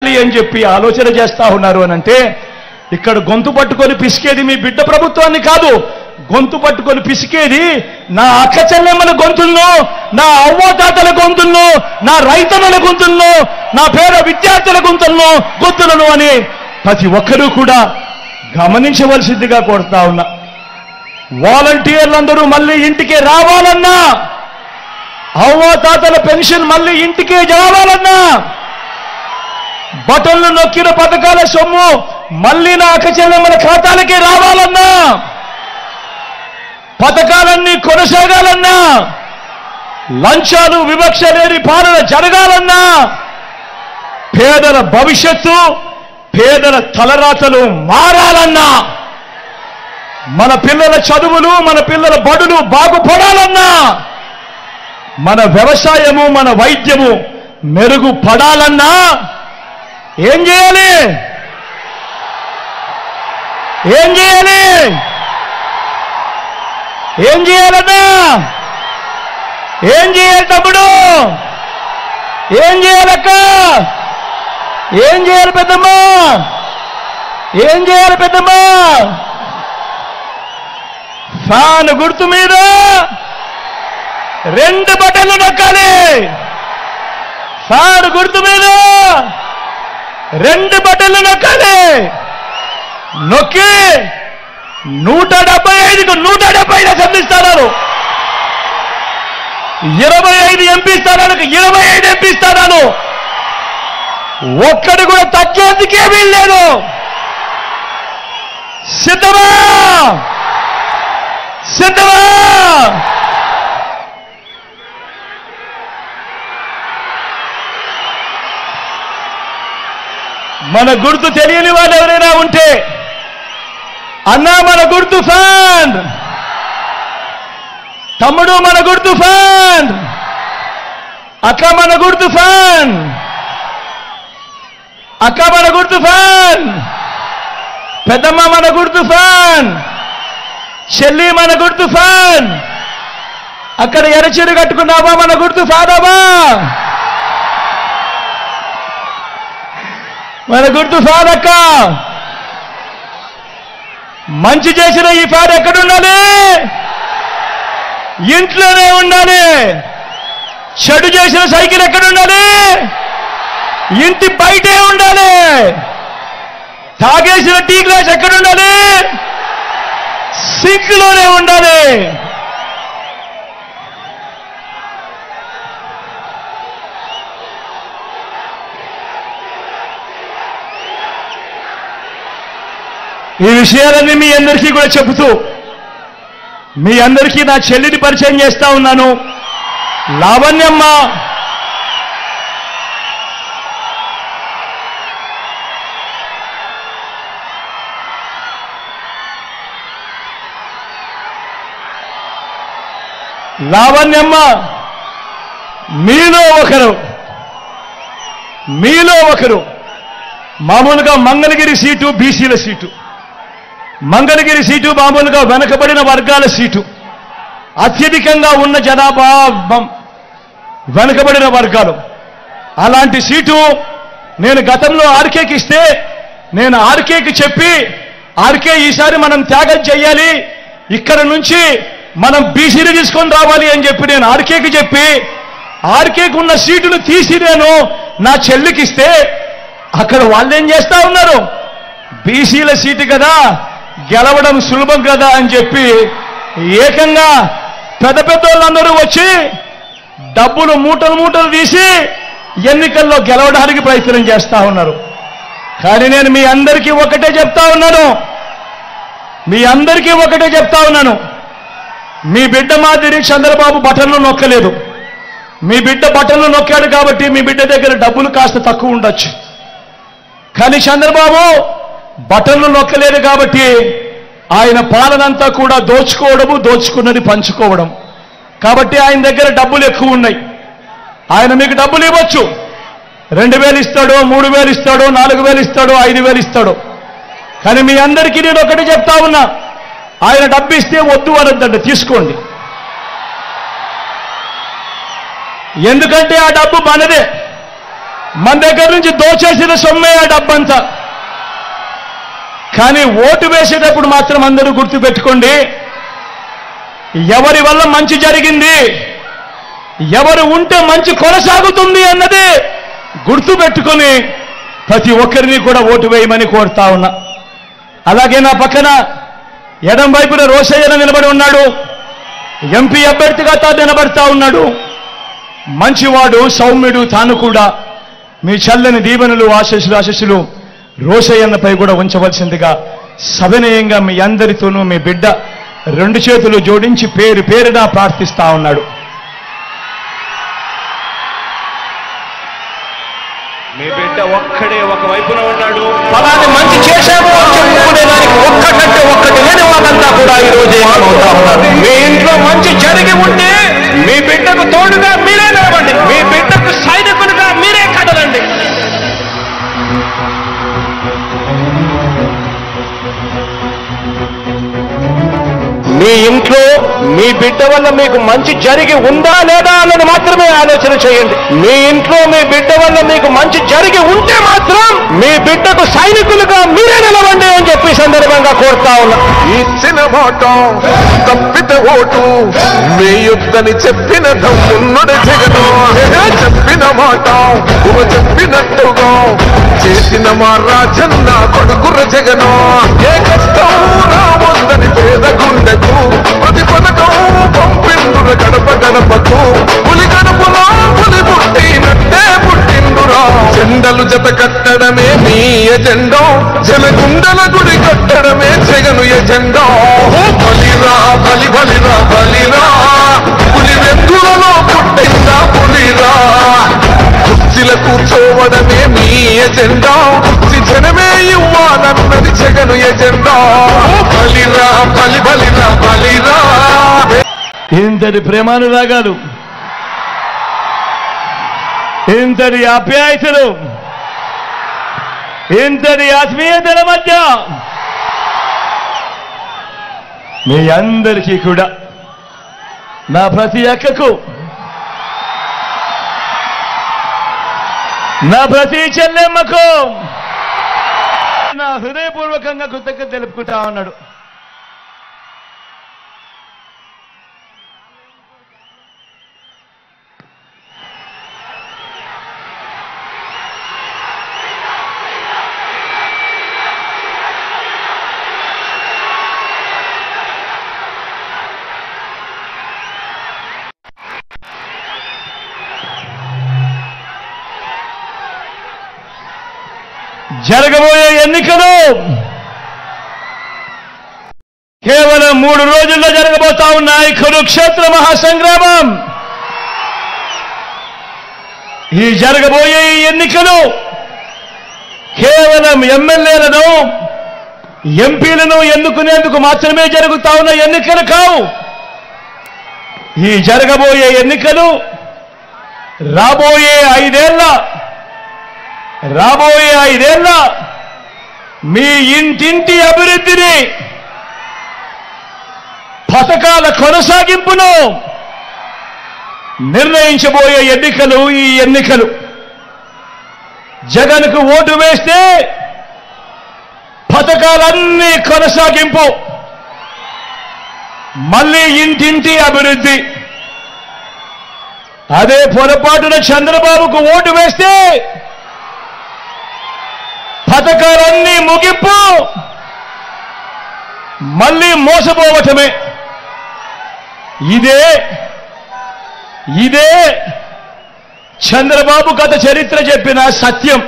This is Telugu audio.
చేయాలి అని చెప్పి ఆలోచన చేస్తా ఉన్నారు అనంటే ఇక్కడ గొంతు పట్టుకొని పిసికేది మీ బిడ్డ ప్రభుత్వాన్ని కాదు, గొంతు పట్టుకొని పిసికేది నా అక్క చెల్లెమ్మల గొంతుల్లో, నా అవ్వతాతల గొంతుల్లో, నా రైతన్నల గొంతుల్లో, నా పేద విద్యార్థుల గొంతులను అని ప్రతి ఒక్కరూ కూడా గమనించవలసిందిగా కోరుతా ఉన్నా. వాలంటీర్లందరూ మళ్ళీ ఇంటికి రావాలన్నా, అవ్వతాతల పెన్షన్ మళ్ళీ ఇంటికే రావాలన్నా, బటన్లు నొక్కిన పథకాల సొమ్ము మళ్ళీ నా అక్క చెల్లెమ్మల ఖాతాలకే రావాలన్నా, పథకాలన్నీ కొనసాగాలన్నా, లంచాలు వివక్ష లేని పాలన జరగాలన్నా, పేదల భవిష్యత్తు పేదల తలరాతలు మారాలన్నా, మన పిల్లల చదువులు మన పిల్లల బడులు బాగుపడాలన్నా, మన వ్యవసాయము మన వైద్యము మెరుగుపడాలన్నా ఏం చేయాలి? ఏం చేయాలి? ఏం చేయాలన్నా? ఏం చేయాలి తమ్ముడు? ఏం చేయాలక్క? ఏం చేయాలి పెద్దమ్మా? ఏం చేయాలి పెద్దమ్మా? ఫ్యాన్ గుర్తు మీద 2 బటన్లు నొక్కాలి. ఫ్యాన్ గుర్తు మీద 2 బటన్లు నొక్కాలి. నొక్కి 175కు 170 అసెంబ్లీ స్థానాలు, 25 ఎంపీ స్థానాలకు 25 ఎంపీ స్థానాలు, ఒక్కడు కూడా తగ్గేందుకే వీల్లేదు. సిద్ధమా? సిద్ధమా? మన గుర్తు తెలియని వాళ్ళు ఎవరైనా ఉంటే, అన్నా మన గుర్తు ఫ్యాన్, తమ్ముడు మన గుర్తు ఫ్యాన్, అక్క మన గుర్తు ఫ్యాన్, అక్క మన గుర్తు ఫ్యాన్, పెద్దమ్మ మన గుర్తు ఫ్యాన్, చెల్లి మన గుర్తు ఫ్యాన్, అక్కడ ఎర్రచీర కట్టుకున్నావా మన గుర్తు ఫ్యానవా? మన గుర్తు ఫ్యాన్ అక్క. మంచి చేసిన ఈ ఫ్యాన్ ఎక్కడుండాలి? ఇంట్లోనే ఉండాలి. చెడు చేసిన సైకిల్ ఎక్కడుండాలి? ఇంటి బయటే ఉండాలి. తాగేసిన టీ గ్లాస్ ఎక్కడుండాలి? సింక్లోనే ఉండాలి. ఈ విషయాలన్నీ మీ అందరికీ కూడా చెబుతూ మీ అందరికీ నా చెల్లిని పరిచయం చేస్తా ఉన్నాను. లావణ్యమ్మ లావణ్యమ్మ మీలో ఒకరు మామూలుగా మంగళగిరి సీటు బీసీల సీటు, మంగళగిరి సీటు మామూలుగా వెనకబడిన వర్గాల సీటు, అత్యధికంగా ఉన్న జనాభా వెనకబడిన వర్గాలు. అలాంటి సీటు నేను గతంలో ఆర్కేకి ఇస్తే నేను ఆర్కేకి చెప్పి, ఆర్కే ఈసారి మనం త్యాగం చేయాలి, ఇక్కడ నుంచి మనం బీసీని తీసుకొని రావాలి అని చెప్పి నేను ఆర్కేకి చెప్పి, ఆర్కేకి ఉన్న సీటును తీసి నేను నా చెల్లికి ఇస్తే అక్కడ వాళ్ళేం చేస్తా ఉన్నారు? బీసీల సీటు కదా, గెలవడం సులభం కదా అని చెప్పి ఏకంగా పెద్ద వాళ్ళందరూ వచ్చి డబ్బులు మూటలు తీసి ఎన్నికల్లో గెలవడానికి ప్రయత్నం చేస్తా ఉన్నారు. కానీ నేను మీ అందరికీ ఒకటే చెప్తా ఉన్నాను, మీ బిడ్డ మాదిరి చంద్రబాబు బటన్లు నొక్కలేదు. మీ బిడ్డ బటన్లు నొక్కాడు కాబట్టి మీ బిడ్డ దగ్గర డబ్బులు కాస్త తక్కువ ఉండొచ్చు. కానీ చంద్రబాబు బటన్లు నొక్కలేదు కాబట్టి ఆయన పాలనంతా కూడా దోచుకోవడము, దోచుకున్నది పంచుకోవడం. కాబట్టి ఆయన దగ్గర డబ్బులు ఎక్కువ ఉన్నాయి. ఆయన మీకు డబ్బులు ఇవ్వచ్చు, 2000 ఇస్తాడు, 3000 ఇస్తాడు, 4000 ఇస్తాడు, 5000 ఇస్తాడు. కానీ మీ అందరికీ నేను ఒకటి చెప్తా ఉన్నా, ఆయన డబ్బు ఇస్తే వద్దు అనొద్దండి, తీసుకోండి. ఎందుకంటే ఆ డబ్బు మనదే. మన దగ్గర నుంచి దోచేసిన సొమ్మే ఆ డబ్బంతా. కానీ ఓటు వేసేటప్పుడు మాత్రం అందరూ గుర్తుపెట్టుకోండి, ఎవరి వల్ల మంచి జరిగింది, ఎవరు ఉంటే మంచి కొనసాగుతుంది అన్నది గుర్తుపెట్టుకొని ప్రతి ఒక్కరిని కూడా ఓటు వేయమని కోరుతా ఉన్నా. అలాగే నా పక్కన ఎడం వైపున రోషయ్య నిలబడి ఉన్నాడు, ఎంపీ అభ్యర్థిగా తాను నిలబడతా ఉన్నాడు. మంచివాడు, సౌమ్యుడు. తాను కూడా మీ చల్లని దీవెనలు, ఆశీస్సులు రోషయ్యన్నపై కూడా ఉంచవలసిందిగా సవినయంగా మీ అందరితోనూ మీ బిడ్డ రెండు చేతులు జోడించి పేరు పేరున ప్రార్థిస్తా ఉన్నాడు. మీ బిడ్డ ఒక్కడే ఒక వైపున ఉన్నాడు. ఫలాన్ని మంచి చేశాము అని చెప్పుకునేదానికి ఒక్కటంటే ఒక్కటి లేని వాళ్ళంతా కూడా ఈ రోజు ఏమవుతా ఉన్నారు. మీ ఇంట్లో మంచి జరిగి ఉంటే మీ బిడ్డకు తోడుగా మీరే నిలవండి, మీ బిడ్డకు సైనికులుగా మీరే కదలండి. మీ ఇంట్లో మీ బిడ్డ వల్ల మీకు మంచి జరిగి ఉందా లేదా అన్నది మాత్రమే ఆలోచన చేయండి. మీ ఇంట్లో మీ బిడ్డ వల్ల మీకు మంచి జరిగి ఉంటే మాత్రం మీ బిడ్డకు సైనికులుగా మీరే నిలవండి అని చెప్పి సందర్భంగా కోరుతా ఉన్నా. ఇచ్చిన మాట తప్పిత ఓటు మీ యుద్ధని చెప్పిన దమ్మున్నడు జగను. చెప్పిన మాట చెప్పినట్టుగా చేసిన మా రాజన్న కొడుకుర జగను. ఏ కష్టం రావద్దని పేద గుండెకు ప్రతి పథకం పంపిండుర గడప గడపకు. పులి గడపలో పులి పుట్టినట్టే పుట్టిండురా. జెండలు జత కట్టడమే మీ ఎజెండా, జనగుండల గుడి కట్టడమే జగను ఎజెండా. బలిరా బలి బలిరా బలిరా, పులి వెందులలో పుట్టిందా పులిరా. కుర్చీల కూర్చోవడమే మీ ఎజెండా, కుర్చీ జనమే ఇవ్వాలన్నది జగను ఎజెండా. బలిరా బలి బలిరా బలిరా. ఇంతటి ప్రేమానురాగాలు, ఇంతటి ఆప్యాయతలు, ఇంతటి ఆత్మీయతల మధ్య మీ అందరికీ కూడా నా ప్రతి అక్కకు, నా ప్రతి చెల్లెమ్మకు నా హృదయపూర్వకంగా కృతజ్ఞత తెలుపుకుంటా ఉన్నాడు. జరగబోయే ఎన్నికలు కేవలం 3 రోజుల్లో జరగబోతా ఉన్నాయి. కురుక్షేత్ర మహాసంగ్రామం. ఈ జరగబోయే ఈ ఎన్నికలు కేవలం ఎమ్మెల్యేలను, ఎంపీలను ఎన్నుకునేందుకు మాత్రమే జరుగుతా ఉన్న ఎన్నికలు కావు. ఈ జరగబోయే ఎన్నికలు రాబోయే 5 ఏళ్ల మీ ఇంటింటి అభివృద్ధిని, పథకాల కొనసాగింపును నిర్ణయించబోయే ఎన్నికలు ఈ ఎన్నికలు. జగన్కు ఓటు వేస్తే పథకాలన్నీ కొనసాగింపు, మళ్ళీ ఇంటింటి అభివృద్ధి. అదే పొరపాటున చంద్రబాబుకు ఓటు వేస్తే పథకాలన్నీ ముగింపు, మళ్ళీ మోసపోవటమే. ఇదే చంద్రబాబు గత చరిత్ర చెప్పిన సత్యం.